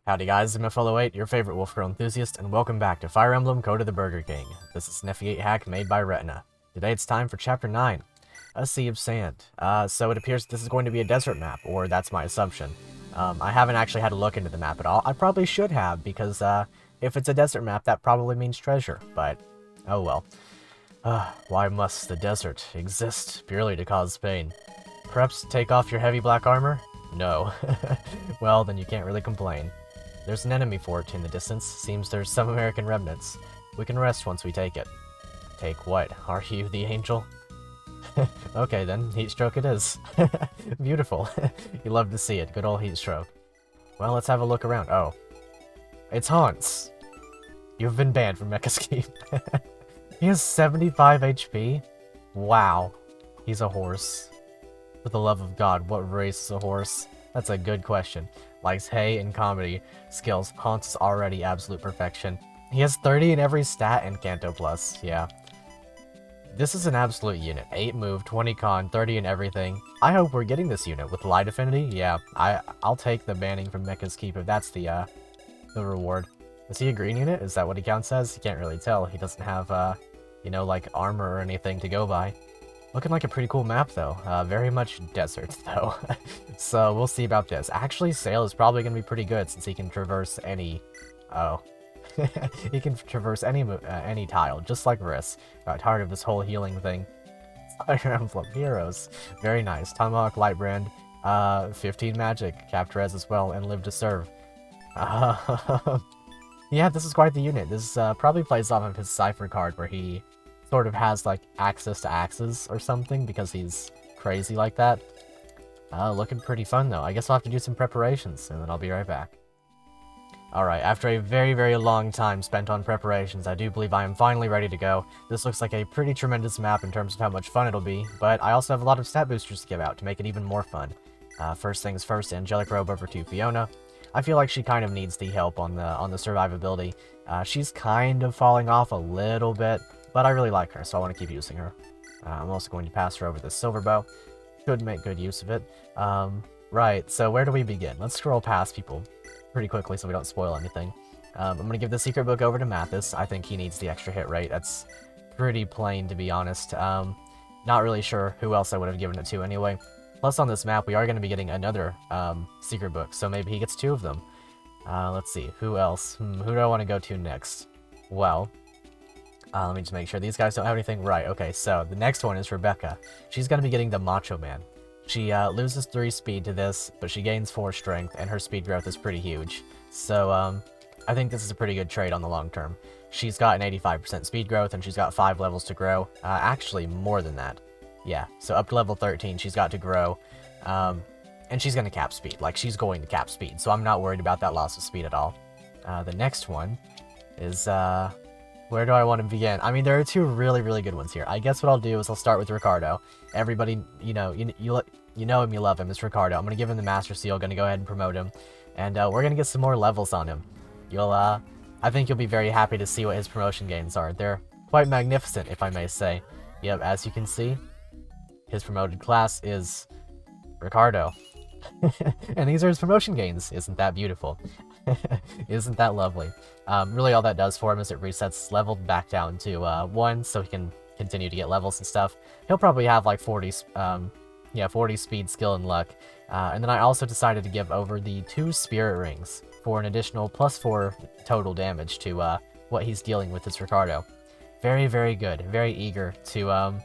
Howdy guys, I'm F08, your favorite Wolf Girl enthusiast, and welcome back to Fire Emblem Code of the Burger King. This is an FE8 hack made by Retina. Today it's time for Chapter 9, A Sea of Sand. So it appears this is going to be a desert map, or that's my assumption. I haven't actually had a look into the map at all. I probably should have, because if it's a desert map, that probably means treasure, but oh well. Why must the desert exist purely to cause pain? Perhaps take off your heavy black armor? No. Well, then you can't really complain. There's an enemy fort in the distance. Seems there's some American remnants. We can rest once we take it. Take what? Are you the angel? Okay then, heat stroke it is. Beautiful. You love to see it. Good old heat stroke. Well, let's have a look around. Oh. It's Honse. You've been banned from Mekkah's Keep. He has 75 HP? Wow. He's a horse. For the love of God, what race is a horse? That's a good question. Likes hay and comedy skills. Honse is already absolute perfection. He has 30 in every stat and Canto Plus, yeah. This is an absolute unit. 8 move, 20 con, 30 in everything. I hope we're getting this unit with light affinity. Yeah, I'll take the banning from Mekkah's Keep if that's the reward. Is he a green unit? Is that what he counts as? You can't really tell. He doesn't have, you know, like armor or anything to go by. Looking like a pretty cool map, though. Very much desert, though. So, we'll see about this. Actually, Sail is probably going to be pretty good, since he can traverse any... Oh. He can traverse any tile, just like Wrys. Got tired of this whole healing thing. Fire Emblem Heroes. Very nice. Tomahawk, Lightbrand, 15 magic, Captrez as well, and Live to Serve. Yeah, this is quite the unit. This probably plays off of his Cypher card, where he sort of has, like, access to axes or something, because he's crazy like that. Looking pretty fun, though. I guess I'll have to do some preparations, and then I'll be right back. Alright, after a very, very long time spent on preparations, I do believe I am finally ready to go. This looks like a pretty tremendous map in terms of how much fun it'll be, but I also have a lot of stat boosters to give out to make it even more fun. First things first, Angelic Robe over to Fiona. I feel like she kind of needs the help on the survivability. She's kind of falling off a little bit, but I really like her, so I want to keep using her. I'm also going to pass her over the Silver Bow. Should make good use of it. Right, so where do we begin? Let's scroll past people pretty quickly so we don't spoil anything. I'm going to give the secret book over to Mathis. I think he needs the extra hit rate. That's pretty plain, to be honest. Not really sure who else I would have given it to anyway. Plus, on this map, we are going to be getting another secret book, so maybe he gets 2 of them. Let's see, who else? Who do I want to go to next? Well, let me just make sure these guys don't have anything. Right, okay, so the next one is Rebecca. She's going to be getting the Macho Man. She loses 3 speed to this, but she gains 4 strength, and her speed growth is pretty huge. So, I think this is a pretty good trade on the long term. She's got an 85% speed growth, and she's got 5 levels to grow. Actually, more than that. Yeah, so up to level 13, she's got to grow. And she's going to cap speed. Like, she's going to cap speed, so I'm not worried about that loss of speed at all. The next one is, where do I want to begin? I mean, there are 2 really, really good ones here. I guess what I'll do is I'll start with Ricardo. Everybody, you know him, you love him. It's Ricardo. I'm going to give him the Master Seal, going to go ahead and promote him. And we're going to get some more levels on him. I think you'll be very happy to see what his promotion gains are. They're quite magnificent, if I may say. Yep, as you can see, his promoted class is Ricardo. And these are his promotion gains. Isn't that beautiful? Isn't that lovely? Really all that does for him is it resets level back down to 1, so he can continue to get levels and stuff. He'll probably have like 40 speed, skill, and luck. And then I also decided to give over the 2 spirit rings for an additional +4 total damage to what he's dealing with as Ricardo. Very, very good. Very eager to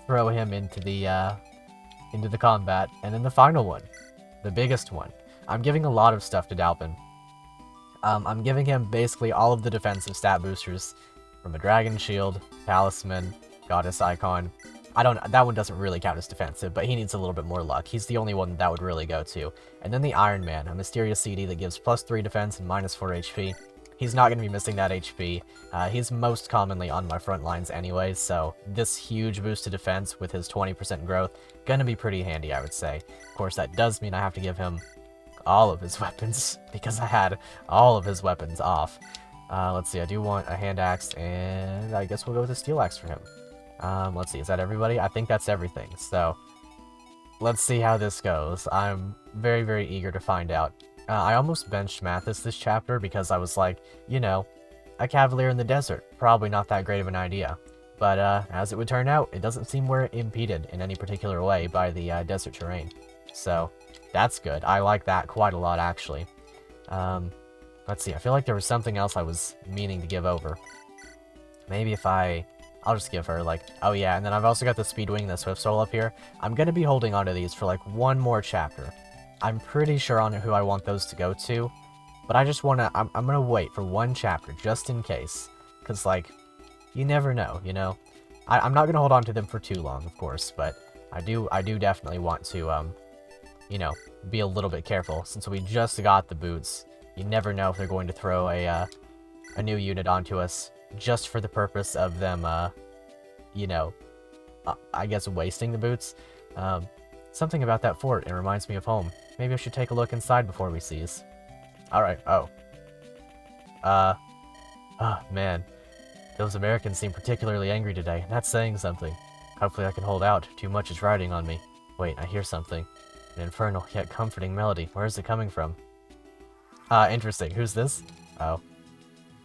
throw him into the combat. And then the final one, the biggest one. I'm giving a lot of stuff to Dalpin. I'm giving him basically all of the defensive stat boosters from a Dragon Shield, Talisman, Goddess Icon. That one doesn't really count as defensive, but he needs a little bit more luck. He's the only one that would really go to. And then the Iron Man, a mysterious CD that gives +3 defense and -4 HP. He's not going to be missing that HP. He's most commonly on my front lines anyway, so this huge boost to defense with his 20% growth, gonna be pretty handy, I would say. Of course, that does mean I have to give him all of his weapons, because I had all of his weapons off. Let's see, I do want a hand axe, and I guess we'll go with a steel axe for him. Let's see, is that everybody? I think that's everything, so let's see how this goes. I'm very, very eager to find out. I almost benched Mathis this chapter because I was like, you know, a cavalier in the desert, probably not that great of an idea. But as it would turn out, it doesn't seem we're impeded in any particular way by the desert terrain. So that's good. I like that quite a lot, actually. Let's see, I feel like there was something else I was meaning to give over. Maybe if I'll just give her, like, oh yeah, and then I've also got the Speedwing and the Swift Soul up here. I'm gonna be holding on to these for, like, one more chapter. I'm pretty sure on who I want those to go to, but I just wanna, I'm gonna wait for one chapter, just in case. Because, like, you never know, you know? I'm not gonna hold on to them for too long, of course, but I do definitely want to, you know, be a little bit careful, since we just got the boots. You never know if they're going to throw a new unit onto us, just for the purpose of them, you know, I guess wasting the boots. Something about that fort, it reminds me of home. Maybe I should take a look inside before we seize. Alright, oh. Man. Those Americans seem particularly angry today. That's saying something. Hopefully I can hold out. Too much is riding on me. Wait, I hear something. An infernal yet comforting melody. Where is it coming from? Interesting. Who's this? Oh.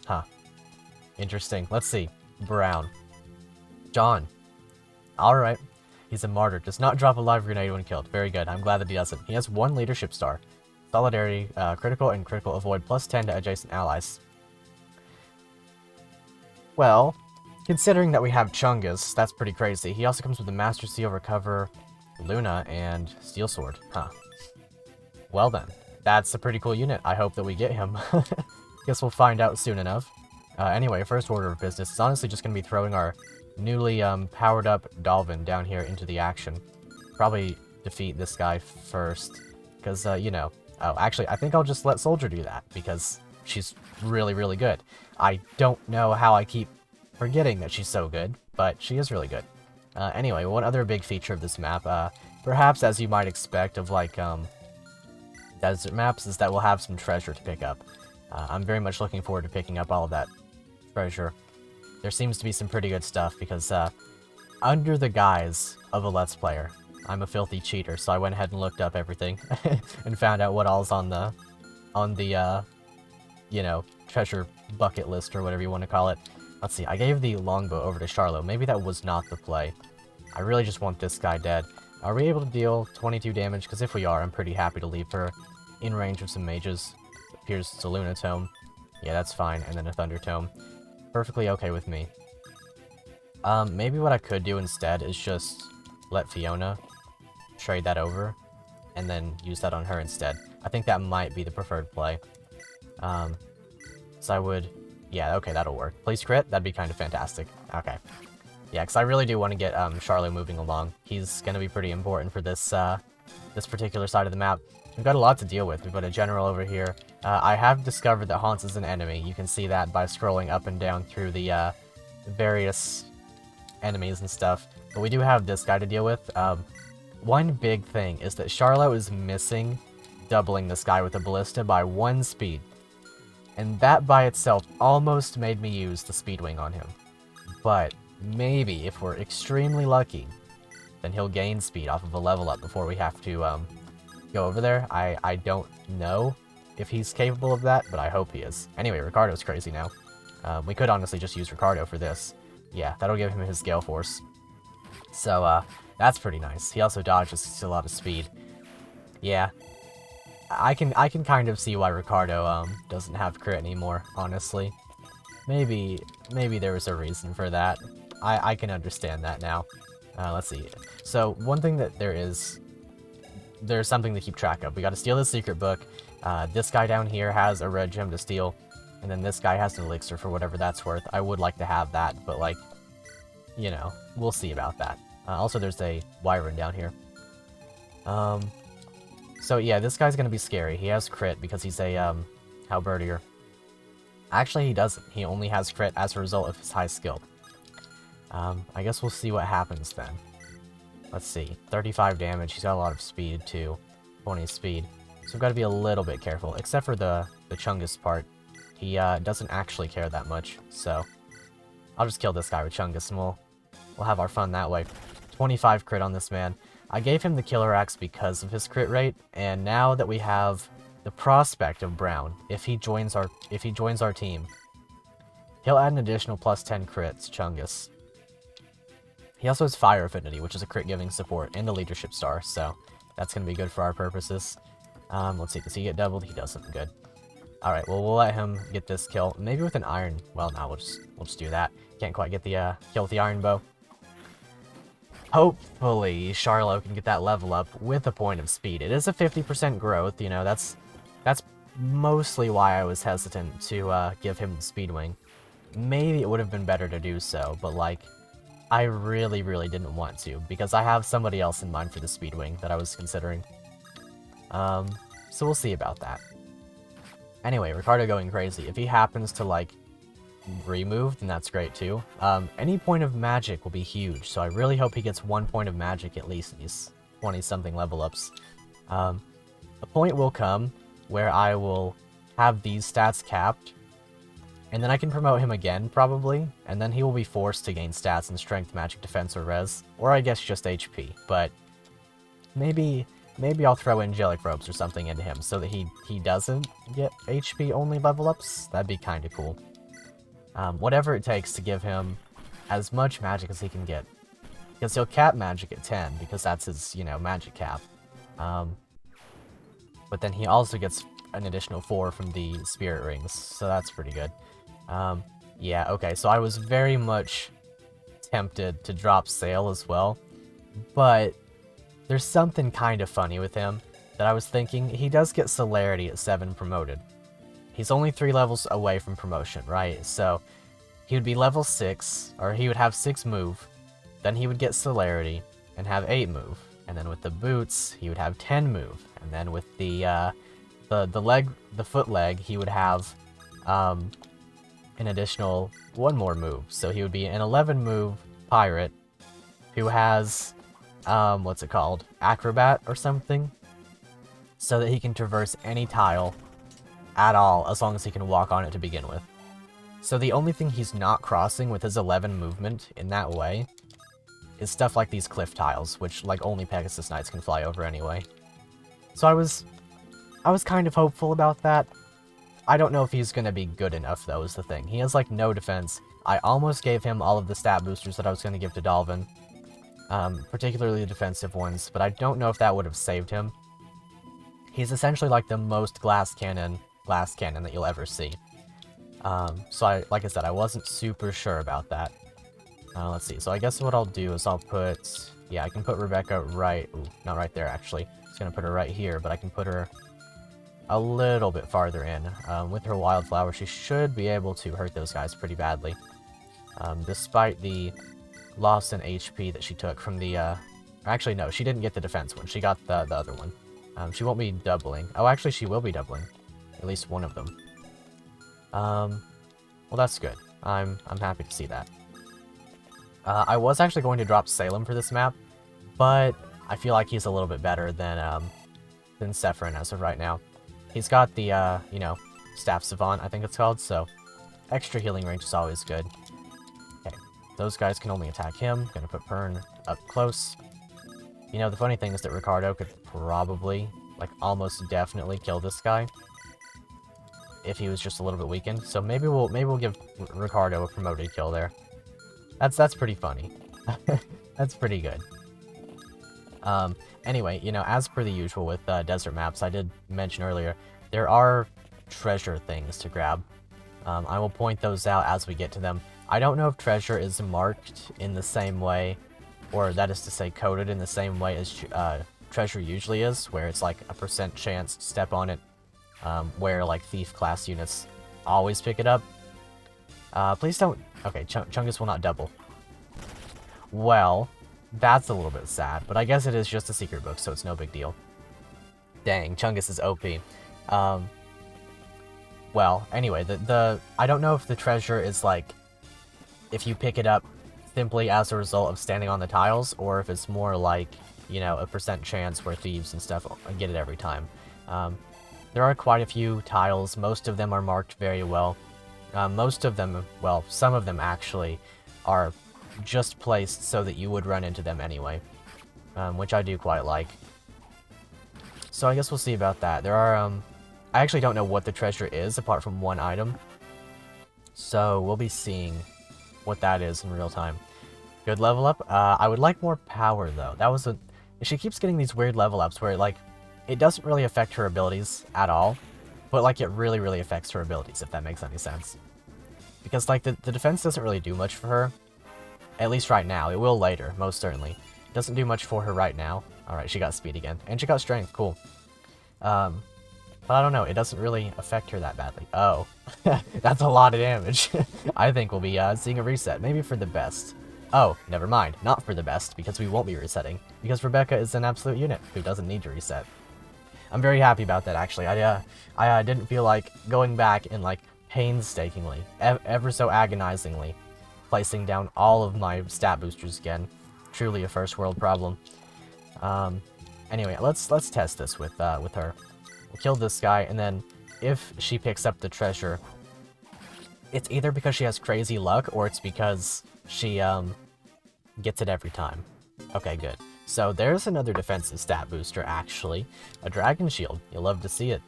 Huh. Interesting. Let's see. Brown. John. Alright. He's a martyr. Does not drop a live grenade when killed. Very good. I'm glad that he doesn't. He has 1 leadership star. Solidarity, critical, and critical avoid +10 to adjacent allies. Well, considering that we have Chungus, that's pretty crazy. He also comes with a Master Seal, Recover, Luna, and Steel Sword. Huh. Well then. That's a pretty cool unit. I hope that we get him. Guess we'll find out soon enough. Anyway, first order of business is honestly just going to be throwing our newly powered up Dalvin down here into the action. Probably defeat this guy first, because, you know... Oh, actually, I think I'll just let Soldier do that, because she's really, really good. I don't know how I keep forgetting that she's so good, but she is really good. Anyway, one other big feature of this map, perhaps as you might expect of, like, desert maps, is that we'll have some treasure to pick up. I'm very much looking forward to picking up all of that treasure. There seems to be some pretty good stuff, because, under the guise of a Let's Player, I'm a filthy cheater, so I went ahead and looked up everything, and found out what all's on the, you know, treasure bucket list, or whatever you want to call it. Let's see, I gave the longbow over to Charlo. Maybe that was not the play. I really just want this guy dead. Are we able to deal 22 damage? Because if we are, I'm pretty happy to leave her in range of some mages. It appears it's a Luna Tome. Yeah, that's fine, and then a Thunder Tome. Perfectly okay with me. Maybe what I could do instead is just let Fiona trade that over, and then use that on her instead. I think that might be the preferred play. So I would... Yeah, okay, that'll work. Please crit? That'd be kind of fantastic. Okay. Yeah, because I really do want to get Charlo moving along. He's going to be pretty important for this this particular side of the map. We've got a lot to deal with. We've got a general over here. I have discovered that Honse is an enemy. You can see that by scrolling up and down through the various enemies and stuff. But we do have this guy to deal with. One big thing is that Charlo is missing doubling this guy with a ballista by 1 speed. And that by itself almost made me use the Speedwing on him. But maybe, if we're extremely lucky, then he'll gain speed off of a level up before we have to go over there. I don't know if he's capable of that, but I hope he is. Anyway, Ricardo's crazy now. We could honestly just use Ricardo for this. Yeah, that'll give him his Gale Force. So, that's pretty nice. He also dodges a lot of speed. Yeah. I can kind of see why Ricardo doesn't have crit anymore, honestly. Maybe there was a reason for that. I can understand that now. Let's see. So, one thing that there's something to keep track of. We gotta steal the secret book. This guy down here has a red gem to steal, and then this guy has an elixir for whatever that's worth. I would like to have that, but like, you know, we'll see about that. Also, there's a wyvern down here. So yeah, this guy's gonna be scary. He has crit because he's a halberdier. Actually, he doesn't. He only has crit as a result of his high skill. I guess we'll see what happens then. Let's see. 35 damage. He's got a lot of speed too. 20 speed. So we've got to be a little bit careful. Except for the Chungus part. He doesn't actually care that much. So I'll just kill this guy with Chungus and we'll have our fun that way. 25 crit on this man. I gave him the Killer Axe because of his crit rate, and now that we have the prospect of Brown, if he joins our team, he'll add an additional plus 10 crits, Chungus. He also has Fire Affinity, which is a crit giving support, and a leadership star, so that's going to be good for our purposes. Let's see, does he get doubled? He doesn't. Good. Alright, well, we'll let him get this kill. Maybe with an iron. Well, no, we'll just do that. Can't quite get the kill with the iron bow. Hopefully, Charlo can get that level up with a point of speed. It is a 50% growth, you know, that's mostly why I was hesitant to give him the speed wing. Maybe it would have been better to do so, but like, I really, really didn't want to, because I have somebody else in mind for the speed wing that I was considering. So we'll see about that. Anyway, Ricardo going crazy. If he happens to, like, remove, then that's great too. Any point of magic will be huge, so I really hope he gets 1 point of magic at least in these 20-something level ups. A point will come where I will have these stats capped, and then I can promote him again, probably, and then he will be forced to gain stats in strength, magic, defense, or res, or I guess just HP, but maybe I'll throw angelic robes or something into him so that he doesn't get HP only level ups. That'd be kind of cool. Whatever it takes to give him as much magic as he can get, because he'll cap magic at 10, because that's his, you know, magic cap. But then he also gets an additional 4 from the spirit rings, so that's pretty good. Yeah, okay, so I was very much tempted to drop Sail as well, but there's something kind of funny with him that I was thinking. He does get Celerity at 7 promoted. He's only 3 levels away from promotion, right? So he would be level 6, or he would have 6 move, then he would get Celerity and have 8 move, and then with the boots he would have 10 move, and then with the foot leg he would have an additional 1 more move. So he would be an 11 move pirate who has what's it called? Acrobat or something, so that he can traverse any tile at all as long as he can walk on it to begin with. So the only thing he's not crossing with his 11 movement in that way is stuff like these cliff tiles, which like only Pegasus Knights can fly over anyway. So I was kind of hopeful about that. I don't know if he's gonna be good enough though, is the thing. He has like no defense. I almost gave him all of the stat boosters that I was gonna give to Dalvin, particularly the defensive ones, but I don't know if that would have saved him. He's essentially like the most glass cannon that you'll ever see. So like I said, I wasn't super sure about that. Let's see, so I guess what I'll do is I'll put, yeah, I can put Rebecca right, ooh, not right there actually. I was gonna put her right here, but I can put her a little bit farther in. With her Wildflower, she should be able to hurt those guys pretty badly. Despite the loss in HP that she took from the, actually no, she didn't get the defense one, she got the other one. She won't be doubling. Oh, actually she will be doubling. At least one of them. Well that's good. I'm happy to see that. I was actually going to drop Salem for this map, but I feel like he's a little bit better than Sephirin as of right now. He's got the, you know, Staff Savant, I think it's called, so extra healing range is always good. Okay, those guys can only attack him. Gonna put Pern up close. You know, the funny thing is that Ricardo could probably, like, almost definitely kill this guy if he was just a little bit weakened. So maybe we'll give Ricardo a promoted kill there. That's pretty funny. That's pretty good. Anyway, you know, as per the usual with desert maps, I did mention earlier, there are treasure things to grab. I will point those out as we get to them. I don't know if treasure is marked in the same way, or that is to say coded in the same way as treasure usually is, where it's like a % chance to step on it, where like thief class units always pick it up. Please don't... Okay, Chungus will not double. Well, that's a little bit sad, but I guess it is just a secret book, so it's no big deal. Dang, Chungus is OP. Well, anyway, I don't know if the treasure is like, if you pick it up simply as a result of standing on the tiles, or if it's more like, you know, a % chance where thieves and stuff get it every time. There are quite a few tiles, most of them are marked very well. Most of them, well, some of them actually are just placed so that you would run into them anyway, which I do quite like. So I guess we'll see about that. There are I actually don't know what the treasure is apart from one item. So we'll be seeing what that is in real time. Good level up. I would like more power though. That was a... She keeps getting these weird level ups where like it doesn't really affect her abilities at all, but like it really, really affects her abilities, if that makes any sense. Because like the defense doesn't really do much for her, at least right now. It will later, most certainly. It doesn't do much for her right now. Alright, she got speed again. And she got strength, cool. But I don't know, it doesn't really affect her that badly. Oh, that's a lot of damage. I think we'll be seeing a reset, maybe for the best. Oh, never mind, not for the best, because we won't be resetting. Because Rebecca is an absolute unit who doesn't need to reset. I'm very happy about that, actually. I didn't feel like going back and, like, painstakingly, ever so agonizingly, placing down all of my stat boosters again. Truly a first world problem. Anyway, let's test this with her. We'll kill this guy, and then if she picks up the treasure, it's either because she has crazy luck, or it's because she, gets it every time. Okay, good. So there's another defensive stat booster, actually. A dragon shield. You'll love to see it.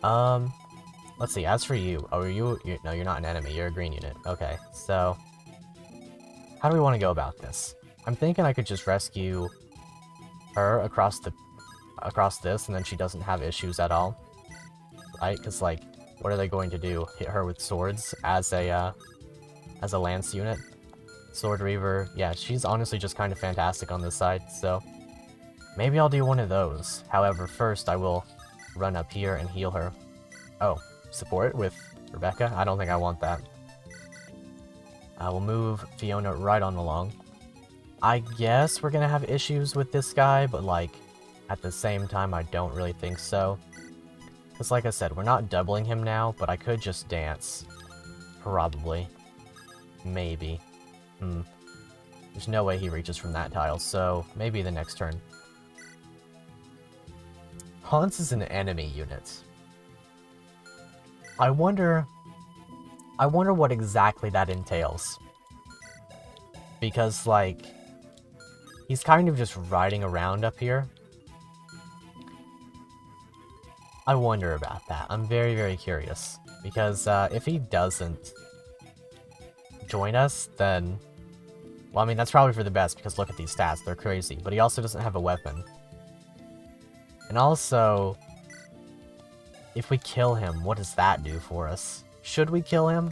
Let's see, as for you... Oh, no, you're not an enemy. You're a green unit. Okay, so... How do we want to go about this? I'm thinking I could just rescue her across this, and then she doesn't have issues at all. Right? Because, like, what are they going to do? Hit her with swords as a lance unit? Sword Reaver, yeah, she's honestly just kind of fantastic on this side, so maybe I'll do one of those. However, first I will run up here and heal her. Oh, support with Rebecca? I don't think I want that. I will move Fiona right on along. I guess we're gonna have issues with this guy, but like, at the same time, I don't really think so. Because like I said, we're not doubling him now, but I could just dance. Probably. Maybe. There's no way he reaches from that tile, so maybe the next turn. Honse is an enemy unit. I wonder what exactly that entails. Because, like, he's kind of just riding around up here. I wonder about that. I'm very, very curious. Because, if he doesn't join us, then... Well, I mean, that's probably for the best, because look at these stats, they're crazy. But he also doesn't have a weapon. And also, if we kill him, what does that do for us? Should we kill him?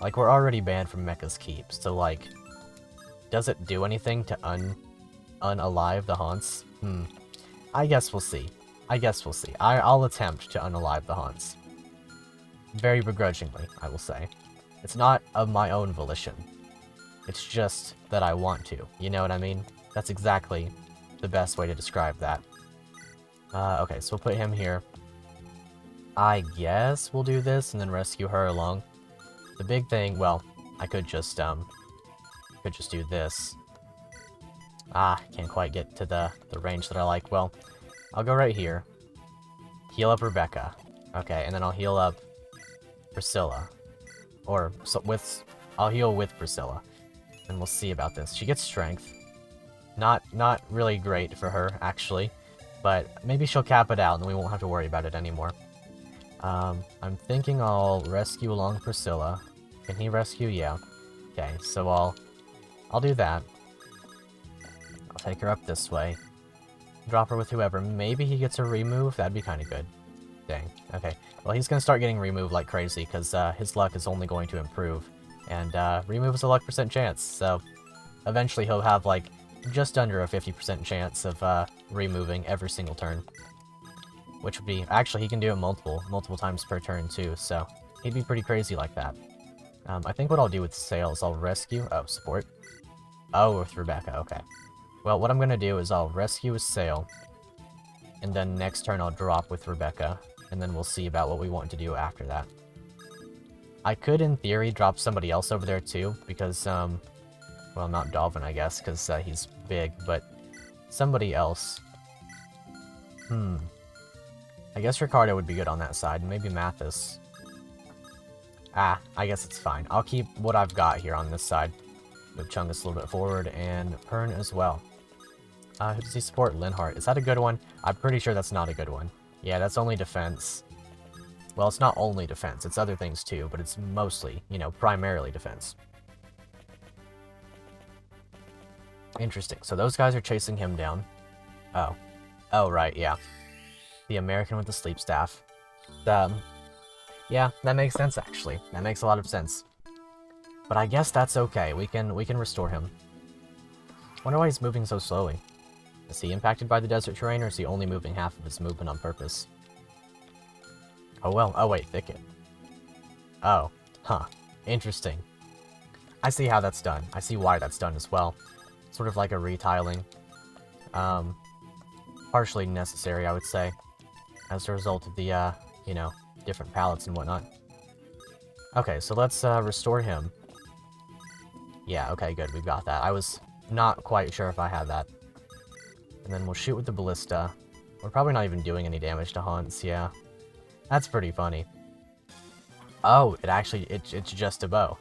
Like, we're already banned from Mekkah's Keep, so, like, does it do anything to unalive the Honse? I guess we'll see. I'll attempt to unalive the Honse. Very begrudgingly, I will say. It's not of my own volition. It's just that I want to, you know what I mean? That's exactly the best way to describe that. Okay, so we'll put him here. I guess we'll do this and then rescue her along. The big thing, well, I could just do this. Can't quite get to the range that I like. Well, I'll go right here. Heal up Rebecca. Okay, and then I'll heal up Priscilla. Or, I'll heal with Priscilla. And we'll see about this. She gets strength. Not really great for her, actually. But maybe she'll cap it out and we won't have to worry about it anymore. I'm thinking I'll rescue along Priscilla. Can he rescue? Yeah. Okay, so I'll do that. I'll take her up this way. Drop her with whoever. Maybe he gets a remove? That'd be kind of good. Dang. Okay. Well, he's going to start getting removed like crazy, because his luck is only going to improve. And remove is a luck % chance, so eventually he'll have, like, just under a 50% chance of removing every single turn. Which would be... Actually, he can do it multiple times per turn, too, so he'd be pretty crazy like that. I think what I'll do with Sail is I'll rescue... Oh, support. Oh, with Rebecca, okay. Well, what I'm going to do is I'll rescue with Sail, and then next turn I'll drop with Rebecca, and then we'll see about what we want to do after that. I could, in theory, drop somebody else over there, too, because, well, not Dalvin, I guess, because he's big, but somebody else. I guess Ricardo would be good on that side, and maybe Mathis. I guess it's fine. I'll keep what I've got here on this side. Move Chungus a little bit forward, and Pern as well. Who does he support? Linhardt. Is that a good one? I'm pretty sure that's not a good one. Yeah, that's only defense. Well, it's not only defense, it's other things too, but it's mostly, you know, primarily defense. Interesting. So those guys are chasing him down. Oh. Oh, right, yeah. The American with the sleep staff. Yeah, that makes sense, actually. That makes a lot of sense. But I guess that's okay. We can restore him. Wonder why he's moving so slowly. Is he impacted by the desert terrain, or is he only moving half of his movement on purpose? Oh well. Oh wait, thicket. Oh. Huh. Interesting. I see how that's done. I see why that's done as well. Sort of like a retiling. Partially necessary, I would say. As a result of the, you know, different palettes and whatnot. Okay, so let's, restore him. Yeah, okay, good, we've got that. I was not quite sure if I had that. And then we'll shoot with the ballista. We're probably not even doing any damage to Honse, yeah. That's pretty funny. Oh, it's just a bow.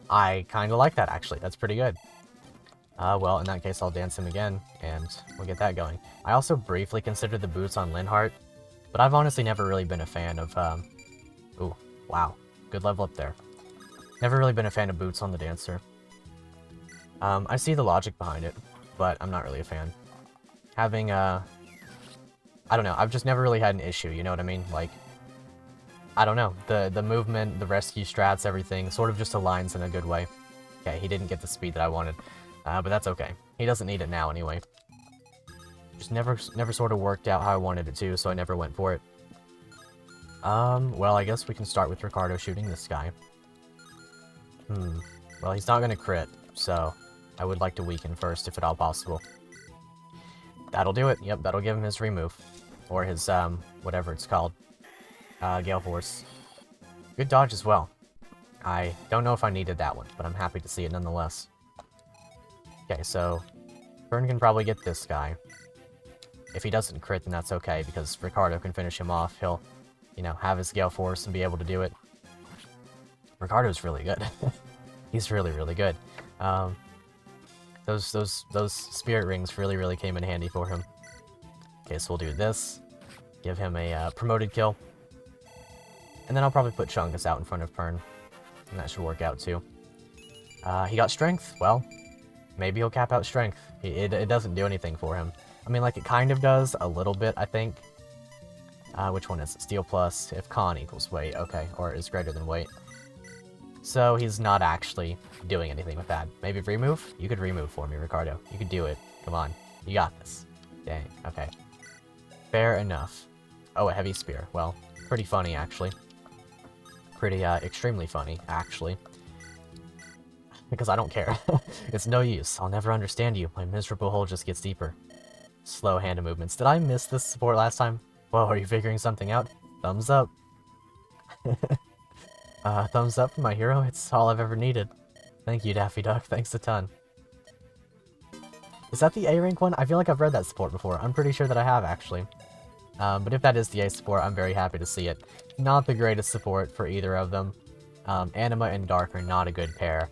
I kinda like that, actually. That's pretty good. Well, in that case, I'll dance him again, and we'll get that going. I also briefly considered the boots on Linhardt, but I've honestly never really been a fan of, Ooh, wow. Good level up there. Never really been a fan of boots on the Dancer. I see the logic behind it, but I'm not really a fan. Having, I don't know, I've just never really had an issue, you know what I mean? Like, I don't know, the movement, the rescue strats, everything sort of just aligns in a good way. Okay, he didn't get the speed that I wanted, but that's okay. He doesn't need it now anyway. Just never sort of worked out how I wanted it to, so I never went for it. Well, I guess we can start with Ricardo shooting this guy. Well, he's not gonna crit, so I would like to weaken first, if at all possible. That'll do it. Yep, that'll give him his remove. Or his, whatever it's called. Gale Force. Good dodge as well. I don't know if I needed that one, but I'm happy to see it nonetheless. Okay, so Fern can probably get this guy. If he doesn't crit, then that's okay, because Ricardo can finish him off. He'll, you know, have his Gale Force and be able to do it. Ricardo's really good. He's really, really good. Those spirit rings really came in handy for him. Okay, so we'll do this. Give him a promoted kill. And then I'll probably put Chungus out in front of Pern. And that should work out too. He got strength. Well, maybe he'll cap out strength. It doesn't do anything for him. I mean, like, it kind of does a little bit, I think. Which one is it? Steel plus if con equals weight. Okay, or is greater than weight. So he's not actually doing anything with that. Maybe remove? You could remove for me, Ricardo. You could do it. Come on. You got this. Dang. Okay. Fair enough. Oh, a heavy spear. Well, pretty funny, actually. Pretty, extremely funny, actually. Because I don't care. It's no use. I'll never understand you. My miserable hole just gets deeper. Slow hand movements. Did I miss this support last time? Whoa, are you figuring something out? Thumbs up. Thumbs up for my hero. It's all I've ever needed. Thank you, Daffy Duck. Thanks a ton. Is that the A rank one? I feel like I've read that support before. I'm pretty sure that I have, actually. But if that is the A support, I'm very happy to see it. Not the greatest support for either of them. Anima and Dark are not a good pair.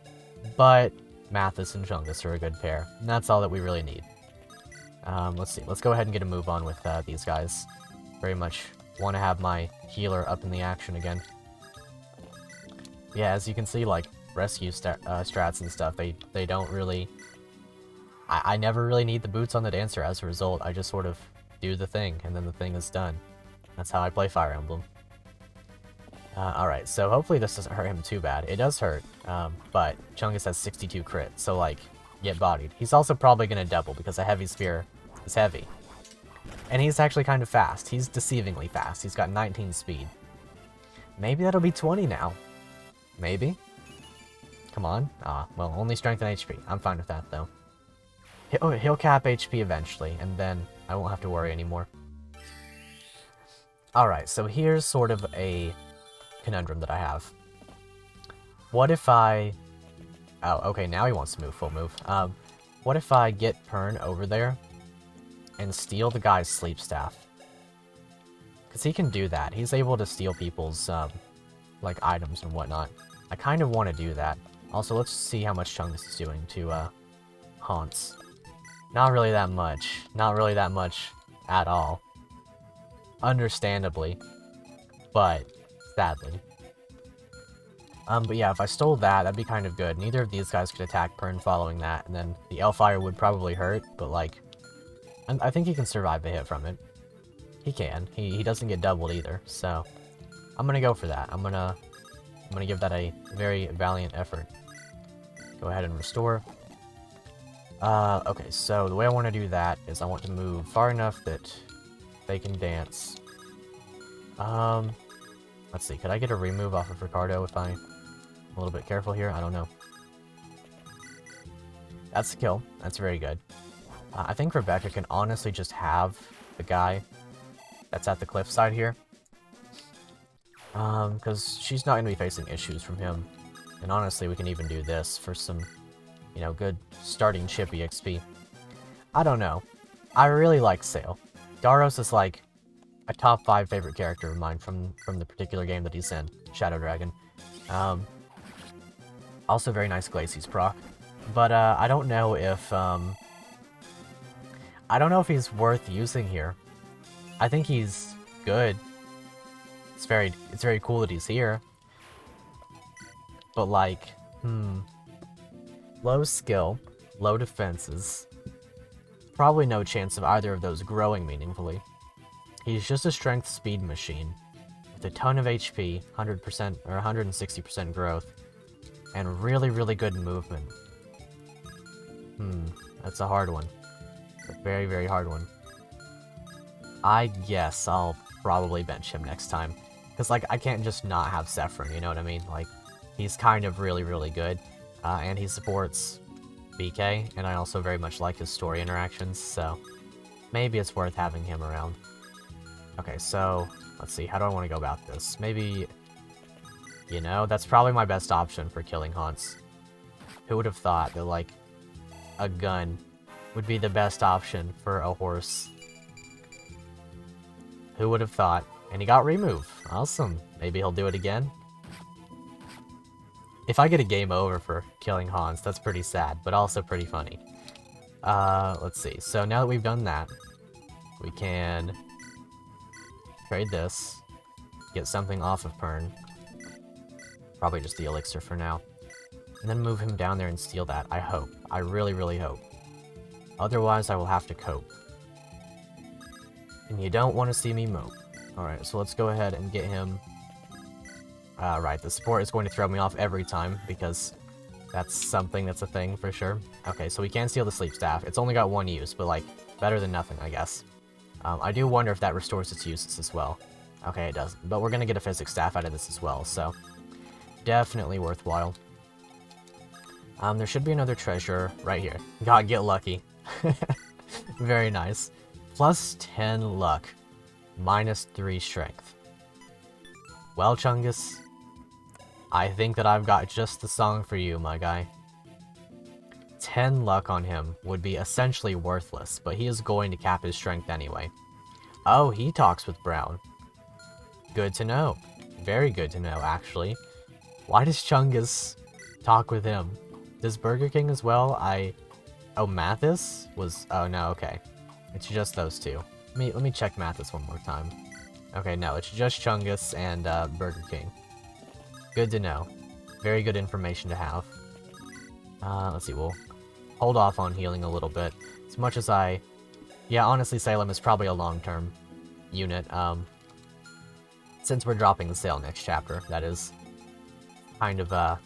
But Mathis and Chungus are a good pair. And that's all that we really need. Let's see. Let's go ahead and get a move on with these guys. Very much want to have my healer up in the action again. Yeah, as you can see, like, rescue strats and stuff, they don't really... I never really need the boots on the Dancer as a result. I just sort of do the thing, and then the thing is done. That's how I play Fire Emblem. Alright, so hopefully this doesn't hurt him too bad. It does hurt, but Chungus has 62 crit, so, like, get bodied. He's also probably going to double, because a heavy spear is heavy. And he's actually kind of fast. He's deceivingly fast. He's got 19 speed. Maybe that'll be 20 now. Maybe? Come on. Well, only strength and HP. I'm fine with that, though. He'll cap HP eventually, and then I won't have to worry anymore. Alright, so here's sort of a conundrum that I have. What if I... Oh, okay, now he wants to move full move. What if I get Pern over there and steal the guy's sleep staff? Because he can do that. He's able to steal people's, like, items and whatnot. I kind of want to do that. Also, let's see how much Chungus is doing to, Honse. Not really that much. Not really that much at all. Understandably. but sadly. But yeah, if I stole that, that'd be kind of good. Neither of these guys could attack Pern following that, and then the Elfire would probably hurt, but like, I think he can survive a hit from it. He can. He doesn't get doubled either, so I'm gonna go for that. I'm gonna give that a very valiant effort. Go ahead and restore. Okay, so the way I want to do that is I want to move far enough that they can dance. Let's see, could I get a remove off of Ricardo if I'm a little bit careful here? I don't know. That's a kill. That's very good. I think Rebecca can honestly just have the guy that's at the cliffside here. Because she's not going to be facing issues from him. And honestly, we can even do this for some, you know, good starting chippy XP. I don't know. I really like Sail. Daros is like a top 5 favorite character of mine from the particular game that he's in, Shadow Dragon. Also very nice Glacius proc. But I don't know if he's worth using here. I think he's good. It's very cool that he's here. But like, low skill, low defenses. Probably no chance of either of those growing meaningfully. He's just a strength speed machine with a ton of HP, 100% or 160% growth, and really, really good movement. That's a hard one. A very, very hard one. I guess I'll probably bench him next time. Because, like, I can't just not have Zephyrin, you know what I mean? Like, he's kind of really, really good. And he supports BK, and I also very much like his story interactions, so maybe it's worth having him around. Okay, so, let's see, how do I want to go about this? Maybe, you know, that's probably my best option for killing Honse. Who would have thought that, like, a gun would be the best option for a horse? Who would have thought? And he got remove. Awesome. Maybe he'll do it again. If I get a game over for killing Honse, that's pretty sad, but also pretty funny. Let's see. So now that we've done that, we can trade this, get something off of Pern. Probably just the elixir for now. And then move him down there and steal that, I hope. I really, really hope. Otherwise, I will have to cope. And you don't want to see me mope. Alright, so let's go ahead and get him. Right, the support is going to throw me off every time, because that's something that's a thing for sure. Okay, so we can steal the sleep staff. It's only got one use, but like, better than nothing, I guess. I do wonder if that restores its uses as well. Okay, it does. But we're gonna get a physics staff out of this as well, so definitely worthwhile. There should be another treasure right here. God, get lucky. Very nice. Plus 10 luck. Minus 3 strength. Well, Chungus, I think that I've got just the song for you, my guy. 10 luck on him would be essentially worthless, but he is going to cap his strength anyway. Oh, he talks with Brown. Good to know. Very good to know, actually. Why does Chungus talk with him? Does Burger King as well? Oh, Mathis was... Oh, no, okay. It's just those two. Let me check Mathis one more time. Okay, no, it's just Chungus and Burger King. Good to know. Very good information to have. Let's see, we'll hold off on healing a little bit. As much as I... Yeah, honestly, Salem is probably a long-term unit. Since we're dropping the sale next chapter, that is kind of,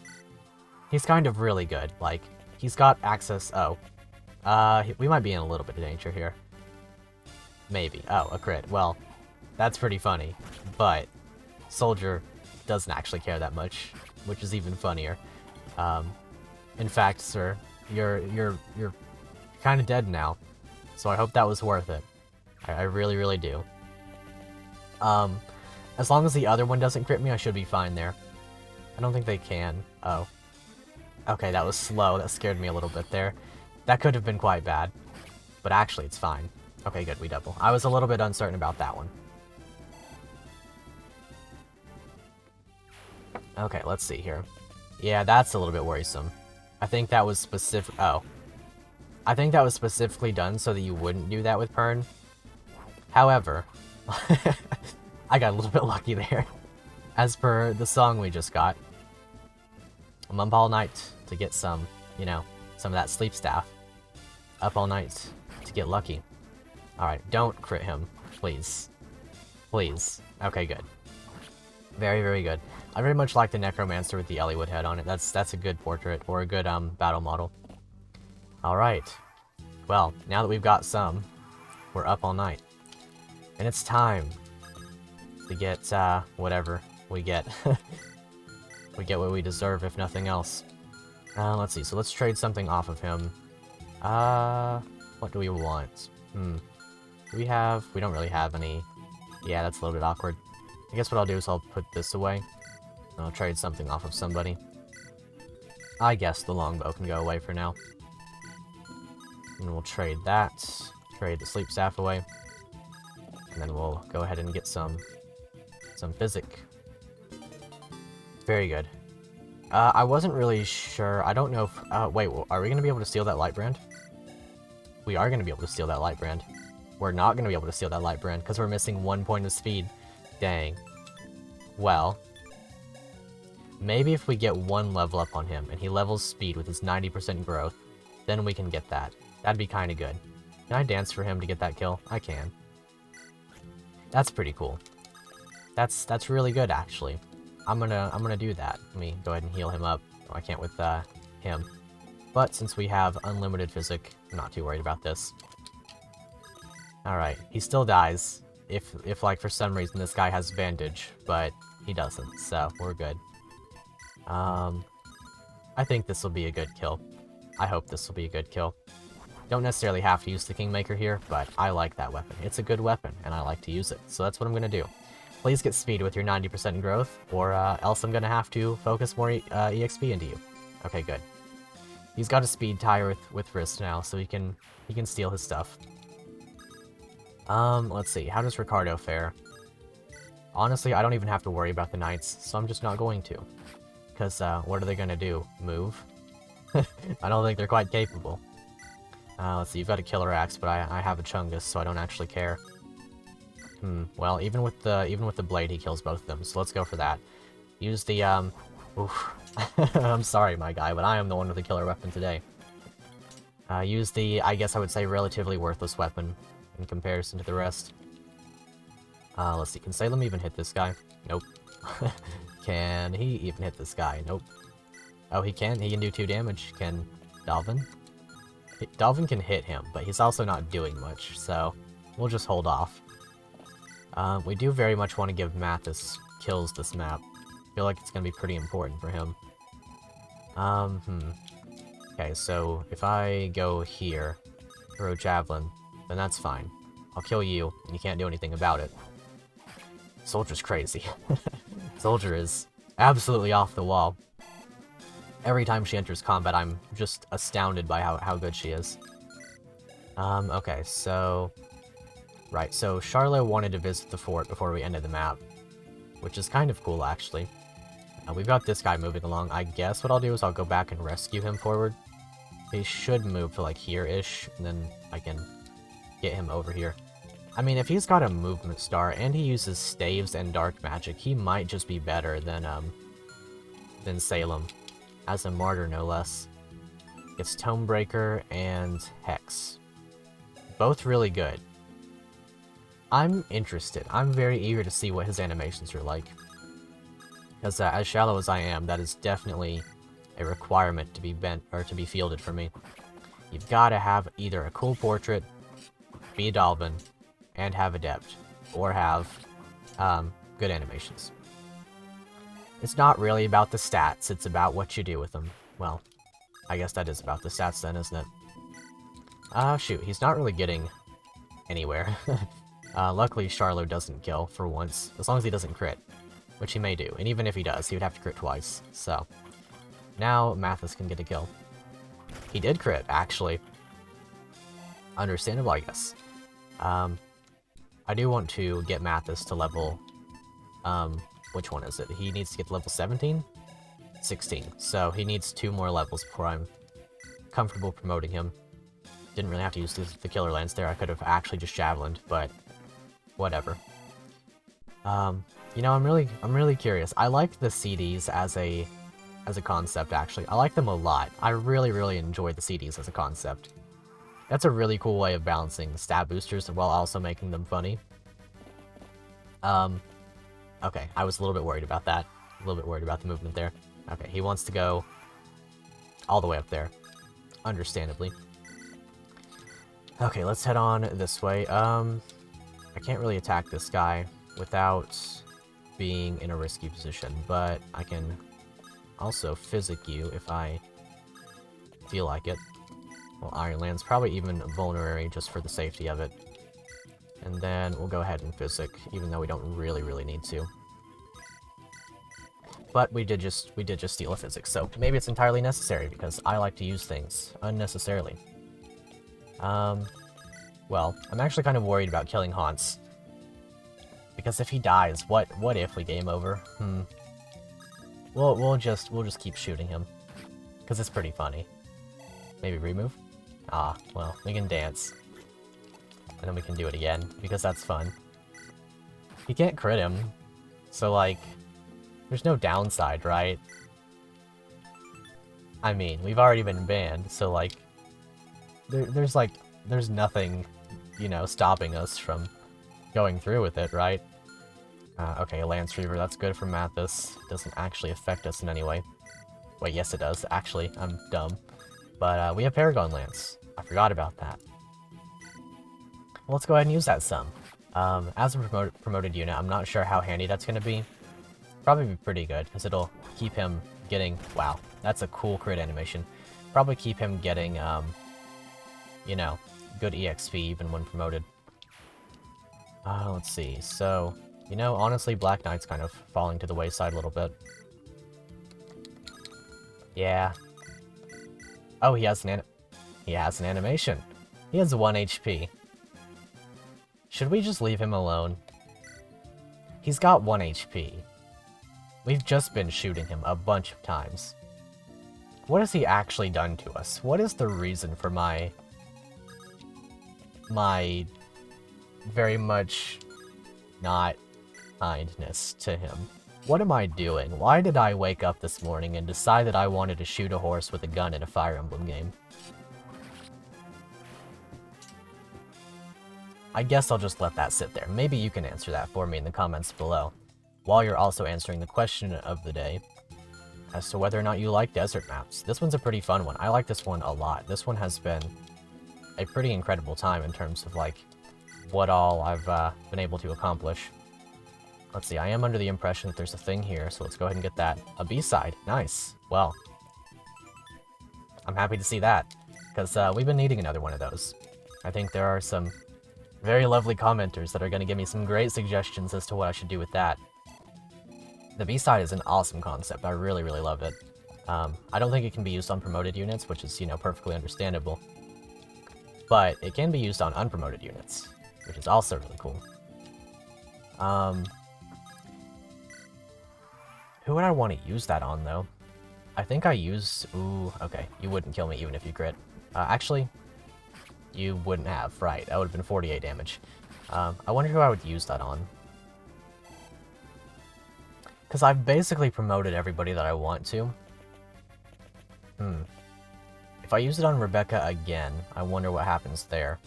he's kind of really good. Like, he's got access... Oh. We might be in a little bit of danger here. Maybe. Oh, a crit. Well, that's pretty funny. But Soldier doesn't actually care that much, which is even funnier. In fact, sir, you're kind of dead now. So I hope that was worth it. I really, really do. As long as the other one doesn't crit me, I should be fine there. I don't think they can. Oh. Okay, that was slow. That scared me a little bit there. That could have been quite bad. But actually, it's fine. Okay, good, we double. I was a little bit uncertain about that one. Okay, let's see here. Yeah, that's a little bit worrisome. I think that was specific... Oh. I think that was specifically done so that you wouldn't do that with Pern. However, I got a little bit lucky there. As per the song we just got, I'm up all night to get some, you know, some of that sleep staff. Up all night to get lucky. Alright, don't crit him, please. Please. Okay, good. Very, very good. I very much like the Necromancer with the Eliwood head on it. That's a good portrait, or a good battle model. Alright. Well, now that we've got some, we're up all night. And it's time to get, whatever we get. We get what we deserve, if nothing else. Let's see, so let's trade something off of him. What do we want? We don't really have any. Yeah, that's a little bit awkward. I guess what I'll do is I'll put this away. I'll trade something off of somebody. I guess the longbow can go away for now. And we'll trade that. Trade the sleep staff away. And then we'll go ahead and get some physic. Very good. I wasn't really sure. I don't know if... wait, are we going to be able to steal that light brand? We are going to be able to steal that light brand. We're not going to be able to steal that light brand because we're missing 1 point of speed. Dang. Well, maybe if we get 1 level up on him and he levels speed with his 90% growth, then we can get that. That'd be kind of good. Can I dance for him to get that kill? I can. That's pretty cool. That's really good, actually. I'm gonna do that. Let me go ahead and heal him up. Oh, I can't with him. But since we have unlimited physic, I'm not too worried about this. Alright, he still dies. If like for some reason this guy has bandage, but he doesn't, so we're good. I think this will be a good kill. I hope this will be a good kill. Don't necessarily have to use the Kingmaker here, but I like that weapon. It's a good weapon, and I like to use it, so that's what I'm gonna do. Please get speed with your 90% growth, or else I'm gonna have to focus more EXP into you. Okay, good. He's got a speed tie with Wrys now, so he can steal his stuff. Let's see. How does Ricardo fare? Honestly, I don't even have to worry about the knights, so I'm just not going to. Because, what are they gonna do? Move? I don't think they're quite capable. Let's see, you've got a killer axe, but I have a Chungus, so I don't actually care. Well, even with the blade, he kills both of them, so let's go for that. Use the, oof. I'm sorry, my guy, but I am the one with the killer weapon today. Use the, I guess I would say, relatively worthless weapon in comparison to the rest. Let's see, can Salem even hit this guy? Nope. Can he even hit this guy? Nope. Oh, he can? He can do 2 damage. Can Dalvin? Dalvin can hit him, but he's also not doing much, so we'll just hold off. We do very much want to give Mathis kills this map. I feel like it's going to be pretty important for him. Okay, so if I go here, throw Javelin, then that's fine. I'll kill you, and you can't do anything about it. Soldier's crazy. Soldier is absolutely off the wall. Every time she enters combat, I'm just astounded by how good she is. Okay, so... Right, so Charlotte wanted to visit the fort before we ended the map, which is kind of cool, actually. We've got this guy moving along. I guess what I'll do is I'll go back and rescue him forward. He should move to, like, here-ish, and then I can get him over here. I mean, if he's got a movement star, and he uses staves and dark magic, he might just be better than Salem. As a martyr, no less. It's Tomebreaker and Hex. Both really good. I'm interested. I'm very eager to see what his animations are like. Because as shallow as I am, that is definitely a requirement to be bent or to be fielded for me. You've got to have either a cool portrait, be a Dalvin, and have Adept, or have good animations. It's not really about the stats, it's about what you do with them. Well, I guess that is about the stats then, isn't it? Shoot, he's not really getting anywhere. Luckily, Charlo doesn't kill, for once, as long as he doesn't crit, which he may do, and even if he does, he would have to crit twice, so... Now, Mathis can get a kill. He did crit, actually. Understandable, I guess. I do want to get Mathis to level... which one is it? He needs to get to level 17? 16. So he needs 2 more levels before I'm comfortable promoting him. Didn't really have to use the Killer Lance there. I could have actually just Javelined, but whatever. You know, I'm really curious. I like the CDs as a concept, actually. I like them a lot. I really enjoy the CDs as a concept. That's a really cool way of balancing stat boosters while also making them funny. Okay, I was a little bit worried about that. A little bit worried about the movement there. Okay, he wants to go all the way up there. Understandably. Okay, let's head on this way. I can't really attack this guy without being in a risky position, but I can also physic you if I feel like it. Well, Iron Land's probably even vulnerary just for the safety of it. And then we'll go ahead and physic, even though we don't really need to. But we did just steal a physics, so maybe it's entirely necessary because I like to use things unnecessarily. Well, I'm actually kind of worried about killing Honse. Because if he dies, what if we game over? We'll just keep shooting him. Because it's pretty funny. Maybe remove? Ah, well, we can dance. And then we can do it again, because that's fun. He can't crit him, so like, there's no downside, right? I mean, we've already been banned, so like, there's nothing, you know, stopping us from going through with it, right? Okay, a Lance Reaver, that's good for Mathis. Doesn't actually affect us in any way. Wait, yes it does, actually, I'm dumb. But we have Paragon Lance. I forgot about that. Well, let's go ahead and use that some. As a promoted unit, I'm not sure how handy that's going to be. Probably be pretty good, because it'll keep him getting... Wow, that's a cool crit animation. Probably keep him getting, you know, good EXP even when promoted. Let's see, so... You know, honestly, Black Knight's kind of falling to the wayside a little bit. Yeah. Oh, he has an animation. He has 1 HP. Should we just leave him alone? He's got 1 HP. We've just been shooting him a bunch of times. What has he actually done to us? What is the reason for my very much not kindness to him? What am I doing? Why did I wake up this morning and decide that I wanted to shoot a horse with a gun in a Fire Emblem game? I guess I'll just let that sit there. Maybe you can answer that for me in the comments below, while you're also answering the question of the day as to whether or not you like desert maps. This one's a pretty fun one. I like this one a lot. This one has been a pretty incredible time in terms of, like, what all I've been able to accomplish. Let's see, I am under the impression that there's a thing here, so let's go ahead and get that. A B-side. Nice. Well, I'm happy to see that, because we've been needing another one of those. I think there are some very lovely commenters that are going to give me some great suggestions as to what I should do with that. The B-side is an awesome concept. I really love it. I don't think it can be used on promoted units, which is, you know, perfectly understandable. But it can be used on unpromoted units, which is also really cool. Who would I want to use that on, though? I think I use... Ooh, okay. You wouldn't kill me even if you crit. Actually, you wouldn't have. Right, that would have been 48 damage. I wonder who I would use that on. Because I've basically promoted everybody that I want to. If I use it on Rebecca again, I wonder what happens there.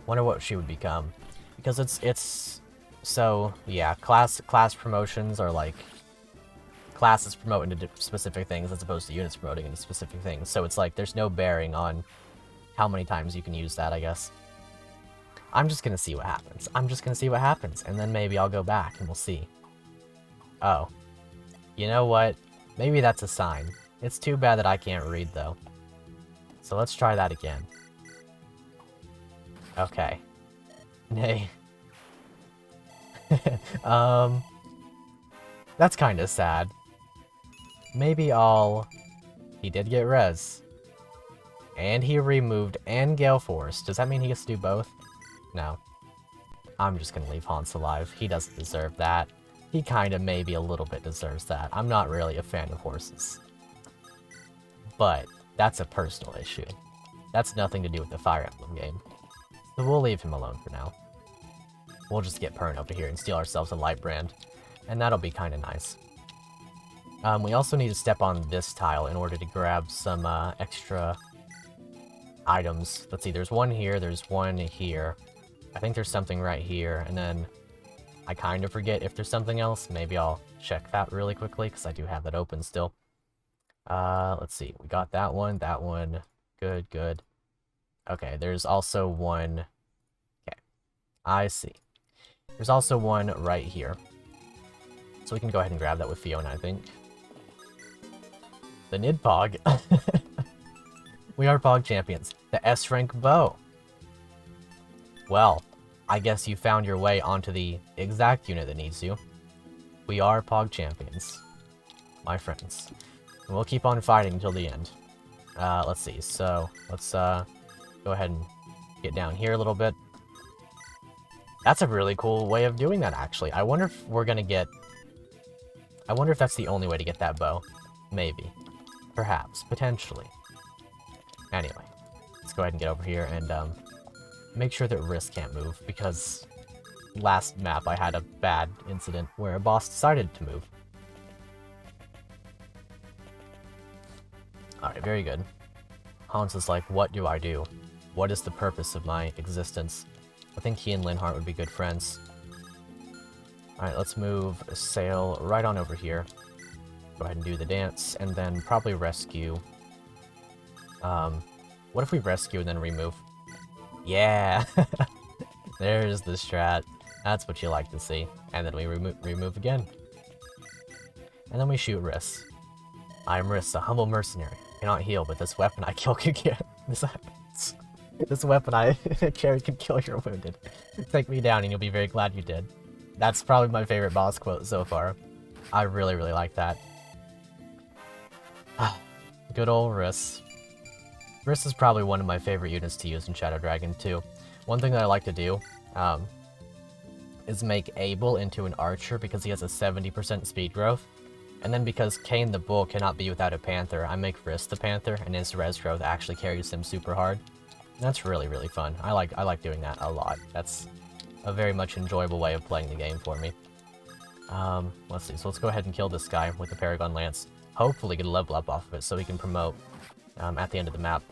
Wonder what she would become. Because it's... So, yeah, class promotions are like... Classes promote into specific things as opposed to units promoting into specific things. So it's like, there's no bearing on how many times you can use that, I guess. I'm just gonna see what happens. I'm just gonna see what happens, and then maybe I'll go back and we'll see. Oh. You know what? Maybe that's a sign. It's too bad that I can't read, though. So let's try that again. Okay. Nay. That's kinda sad. Maybe I'll... He did get res. And he removed and Gale Force. Does that mean he gets to do both? No. I'm just gonna leave Honse alive. He doesn't deserve that. He kinda maybe a little bit deserves that. I'm not really a fan of horses. But that's a personal issue. That's nothing to do with the Fire Emblem game. So we'll leave him alone for now. we'll just get Pern over here and steal ourselves a light brand. And that'll be kind of nice. We also need to step on this tile in order to grab some extra items. Let's see, there's one here, there's one here. I think there's something right here, and then I kind of forget if there's something else. Maybe I'll check that really quickly, because I do have that open still. Let's see, we got that one, good, good. Okay, there's also one... Okay, I see. There's also one right here. So we can go ahead and grab that with Fiona, I think. The Nidpog. We are Pog champions. The S-rank bow. Well, I guess you found your way onto the exact unit that needs you. We are Pog champions, my friends. And we'll keep on fighting until the end. Let's see, so let's go ahead and get down here a little bit. That's a really cool way of doing that, actually. I wonder if we're gonna get... I wonder if that's the only way to get that bow. Maybe. Perhaps. Potentially. Anyway, let's go ahead and get over here and make sure that Wrys can't move, because last map I had a bad incident where a boss decided to move. Alright, very good. Honse is like, what do I do? What is the purpose of my existence? I think he and Linhardt would be good friends. Alright, let's move a sail right on over here. Go ahead and do the dance, and then probably rescue. What if we rescue and then remove? Yeah! There's the strat. That's what you like to see. And then we remove again. And then we shoot Wrys. I am Wrys, a humble mercenary. Cannot heal, but this weapon I kill can kill. This weapon I carry can kill your wounded. Take me down and you'll be very glad you did. That's probably my favorite boss quote so far. I really, really like that. Good old Wrys. Wrys is probably one of my favorite units to use in Shadow Dragon too. One thing that I like to do is make Abel into an archer because he has a 70% speed growth. And then because Cain the Bull cannot be without a Panther, I make Wrys the Panther, and his res growth actually carries him super hard. That's really, really fun. I like doing that a lot. That's a very much enjoyable way of playing the game for me. Let's see, so let's go ahead and kill this guy with the Paragon Lance. Hopefully get a level up off of it so we can promote at the end of the map.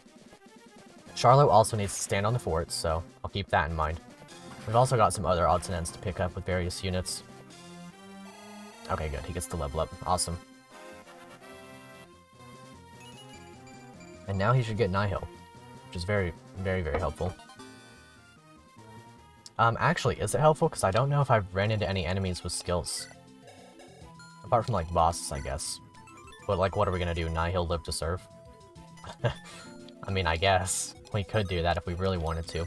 Charlo also needs to stand on the fort, so I'll keep that in mind. We've also got some other odds and ends to pick up with various units. Okay, good. He gets the level up. Awesome. And now he should get Nihil, which is very, very, very helpful. Actually, is it helpful? Because I don't know if I've ran into any enemies with skills. Apart from, like, bosses, I guess. But, like, what are we gonna do? Nihil live to serve? I mean, I guess. We could do that if we really wanted to.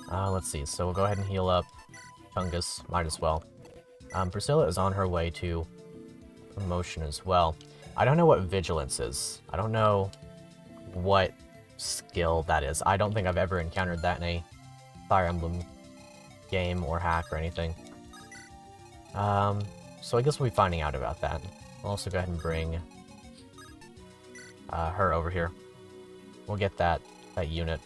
Let's see. So we'll go ahead and heal up Chungus. Might as well. Priscilla is on her way to promotion as well. I don't know what Vigilance is. I don't know what skill that is. I don't think I've ever encountered that in a Fire Emblem game or hack or anything. So I guess we'll be finding out about that. I'll also go ahead and bring her over here. We'll get that unit.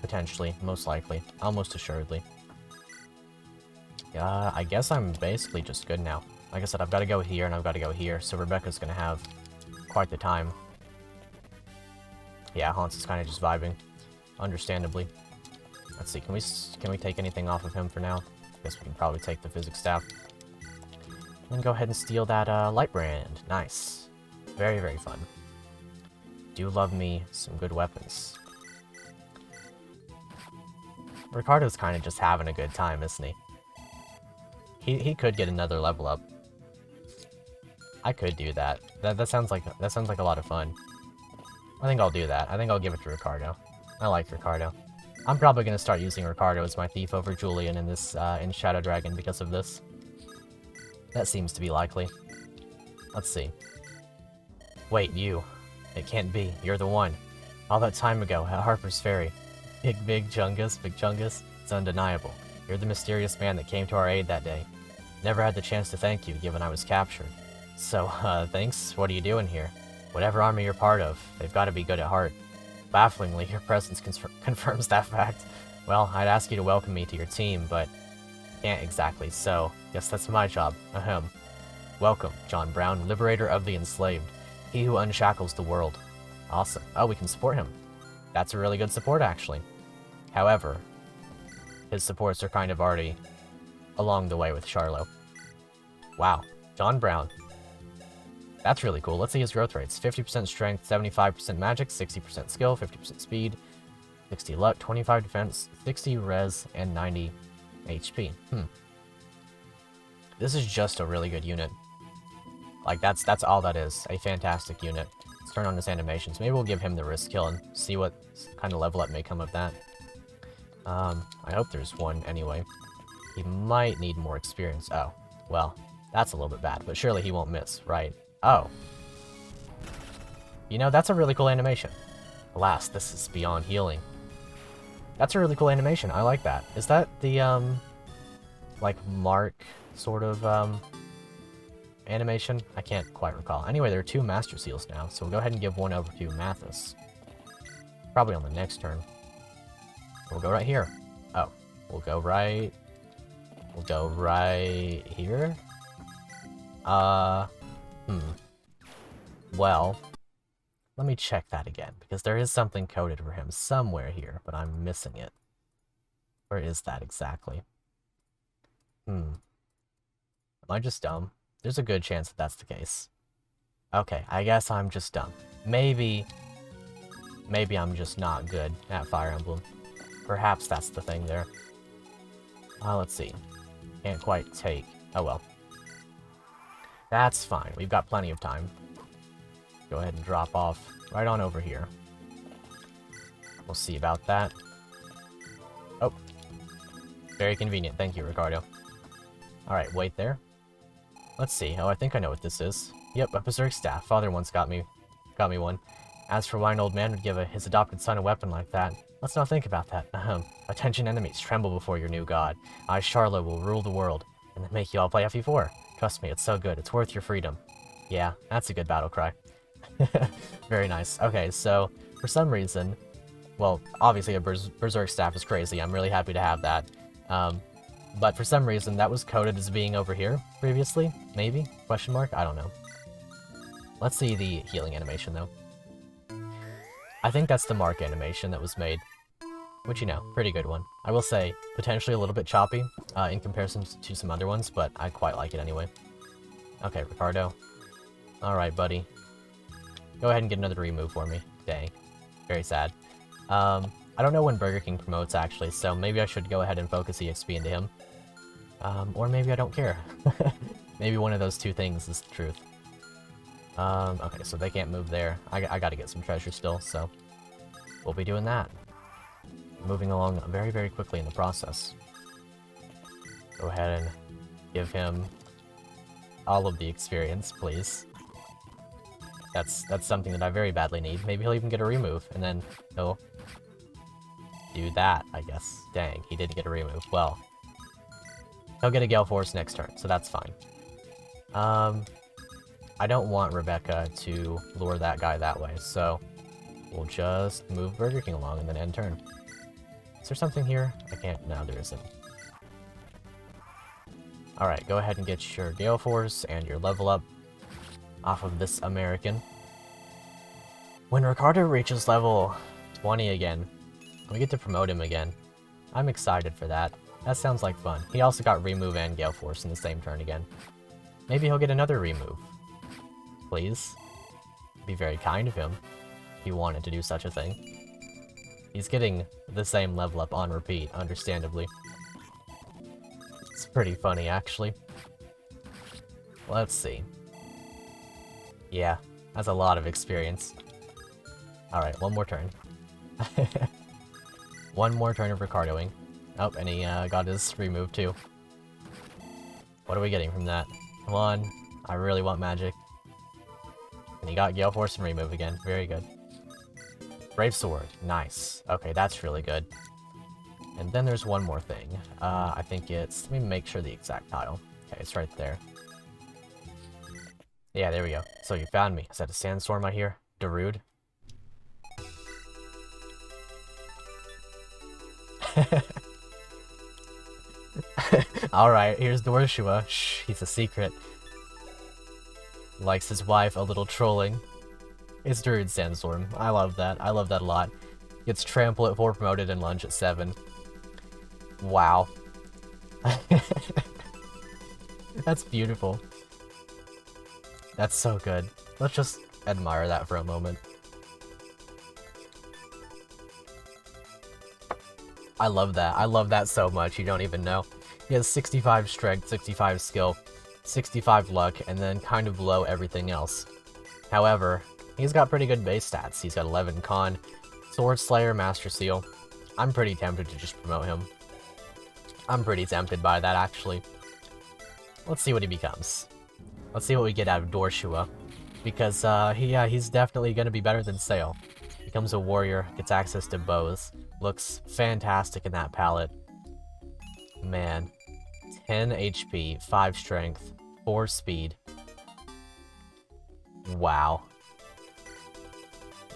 Potentially. Most likely. Almost assuredly. I guess I'm basically just good now. Like I said, I've got to go here and I've got to go here, so Rebecca's gonna have quite the time. Yeah, Honse is kind of just vibing. Understandably. Let's see, can we take anything off of him for now? I guess we can probably take the physics staff. And go ahead and steal that light brand. Nice. Very, very fun. Do love me some good weapons. Ricardo's kind of just having a good time, isn't he? He could get another level up. I could do that. That sounds like a lot of fun. I think I'll do that. I think I'll give it to Ricardo. I like Ricardo. I'm probably gonna start using Ricardo as my thief over Julian in this in Shadow Dragon because of this. That seems to be likely. Let's see. Wait, you. It can't be. You're the one. All that time ago at Harper's Ferry. Big Chungus. It's undeniable. You're the mysterious man that came to our aid that day. Never had the chance to thank you, given I was captured. So, thanks? What are you doing here? Whatever army you're part of, they've got to be good at heart. Bafflingly, your presence confirms that fact. Well, I'd ask you to welcome me to your team, but can't exactly, so guess that's my job. Ahem. Welcome, John Brown, liberator of the enslaved. He who unshackles the world. Awesome. Oh, we can support him. That's a really good support, actually. However, his supports are kind of already along the way with Charlo. Wow. John Brown. That's really cool. Let's see his growth rates. 50% strength, 75% magic, 60% skill, 50% speed, 60 luck, 25 defense, 60 res, and 90 HP. This is just a really good unit. Like, that's all that is. A fantastic unit. Let's turn on his animations. Maybe we'll give him the risk kill and see what kind of level up may come of that. I hope there's one anyway. He might need more experience. Oh, well, that's a little bit bad, but surely he won't miss, right? Oh. You know, that's a really cool animation. Alas, this is beyond healing. That's a really cool animation. I like that. Is that the, like, Mark sort of, animation? I can't quite recall. Anyway, there are 2 Master Seals now, so we'll go ahead and give one over to Mathis. Probably on the next turn. We'll go right here. Oh, we'll go right... We'll go right here? Well, let me check that again, because there is something coded for him somewhere here, but I'm missing it. Where is that exactly? Am I just dumb? There's a good chance that that's the case. Okay, I guess I'm just dumb. Maybe I'm just not good at Fire Emblem. Perhaps that's the thing there. Let's see. Can't quite take... Oh well. That's fine. We've got plenty of time. Go ahead and drop off right on over here. We'll see about that. Oh. Very convenient. Thank you, Ricardo. Alright, wait there. Let's see. Oh, I think I know what this is. Yep, a berserk staff. Father once got me one. As for why an old man would give his adopted son a weapon like that, let's not think about that. Attention enemies, tremble before your new god. I, Charlo, will rule the world, and then make you all play FE4. Trust me, it's so good. It's worth your freedom. Yeah, that's a good battle cry. Very nice. Okay, so, for some reason, well, obviously a berserk staff is crazy. I'm really happy to have that. But for some reason, that was coded as being over here previously. Maybe? Question mark? I don't know. Let's see the healing animation, though. I think that's the Mark animation that was made. Which, you know, pretty good one. I will say, potentially a little bit choppy in comparison to some other ones, but I quite like it anyway. Okay, Ricardo. Alright, buddy. Go ahead and get another remove for me. Dang. Very sad. I don't know when Burger King promotes, actually, so maybe I should go ahead and focus EXP into him. Or maybe I don't care. Maybe one of those two things is the truth. Okay, so they can't move there. I gotta get some treasure still, so we'll be doing that. Moving along very, very quickly in the process. Go ahead and give him all of the experience, please. That's something that I very badly need. Maybe he'll even get a remove, and then he'll do that, I guess. Dang, he didn't get a remove. Well, he'll get a Gale Force next turn, so that's fine. I don't want Rebecca to lure that guy that way, so we'll just move Burger King along and then end turn. Is there something here? I can't... No, there isn't. Alright, go ahead and get your Gale Force and your level up off of this American. When Ricardo reaches level 20 again, we get to promote him again. I'm excited for that. That sounds like fun. He also got remove and Gale Force in the same turn again. Maybe he'll get another remove. Please? Be very kind of him if he wanted to do such a thing. He's getting the same level up on repeat, understandably. It's pretty funny, actually. Let's see. Yeah, that's a lot of experience. Alright, one more turn. One more turn of Ricardoing. Oh, and he got his remove too. What are we getting from that? Come on, I really want magic. And he got Gale Force and remove again. Very good. Brave Sword. Nice. Okay, that's really good. And then there's one more thing. I think it's... Let me make sure the exact tile. Okay, it's right there. Yeah, there we go. So you found me. Is that a sandstorm I hear? Darude? Alright, here's Dorshua. Shh, he's a secret. Likes his wife a little trolling. It's Druid Sandstorm. I love that. I love that a lot. Gets trample at 4 promoted and lunge at 7. Wow. That's beautiful. That's so good. Let's just admire that for a moment. I love that. I love that so much, you don't even know. He has 65 strength, 65 skill, 65 luck, and then kind of below everything else. However, he's got pretty good base stats. He's got 11 con, Sword Slayer, Master Seal. I'm pretty tempted to just promote him. I'm pretty tempted by that, actually. Let's see what he becomes. Let's see what we get out of Dorshua. Because, he's definitely going to be better than Sail. Becomes a warrior, gets access to bows. Looks fantastic in that palette. Man. 10 HP, 5 strength, 4 speed. Wow.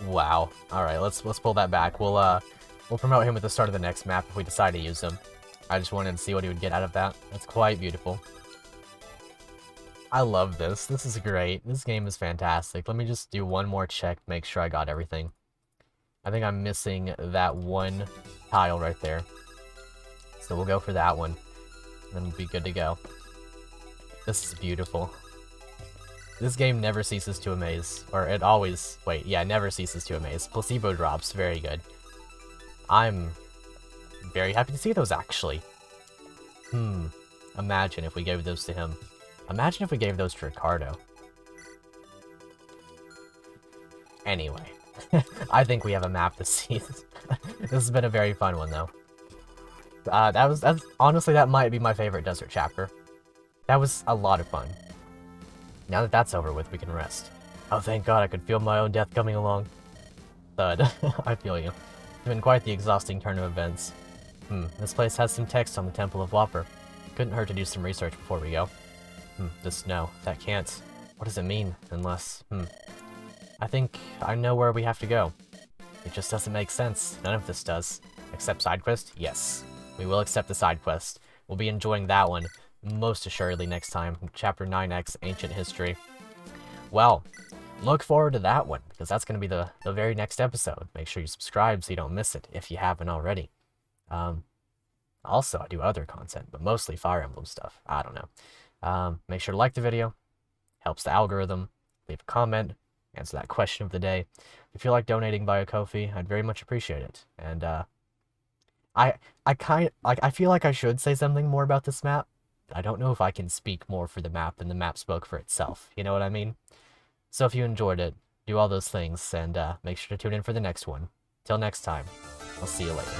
Wow. Alright, let's pull that back. We'll promote him at the start of the next map if we decide to use him. I just wanted to see what he would get out of that. That's quite beautiful. I love this. This is great. This game is fantastic. Let me just do one more check to make sure I got everything. I think I'm missing that one tile right there. So we'll go for that one. Then we'll be good to go. This is beautiful. This game never ceases to amaze. Or it always... Wait, yeah, never ceases to amaze. Placebo drops, very good. I'm very happy to see those, actually. Imagine if we gave those to him. Imagine if we gave those to Ricardo. Anyway. I think we have a map this season. This has been a very fun one, though. Honestly, that might be my favorite desert chapter. That was a lot of fun. Now that that's over with, we can rest. Oh, thank God, I could feel my own death coming along. Thud. I feel you. It's been quite the exhausting turn of events. This place has some text on the Temple of Whopper. Couldn't hurt to do some research before we go. The snow. That can't... What does it mean? Unless... I think I know where we have to go. It just doesn't make sense. None of this does. Except side quest? Yes. We will accept the side quest. We'll be enjoying that one most assuredly next time. Chapter 9X, Ancient History. Well, look forward to that one, because that's going to be the very next episode. Make sure you subscribe so you don't miss it, if you haven't already. Also, I do other content, but mostly Fire Emblem stuff. I don't know. Make sure to like the video. Helps the algorithm. Leave a comment. Answer that question of the day. If you feel like donating via Ko-fi, I'd very much appreciate it. And, I feel like I should say something more about this map. I don't know if I can speak more for the map than the map spoke for itself. You know what I mean? So if you enjoyed it, do all those things, and make sure to tune in for the next one. Till next time, I'll see you later.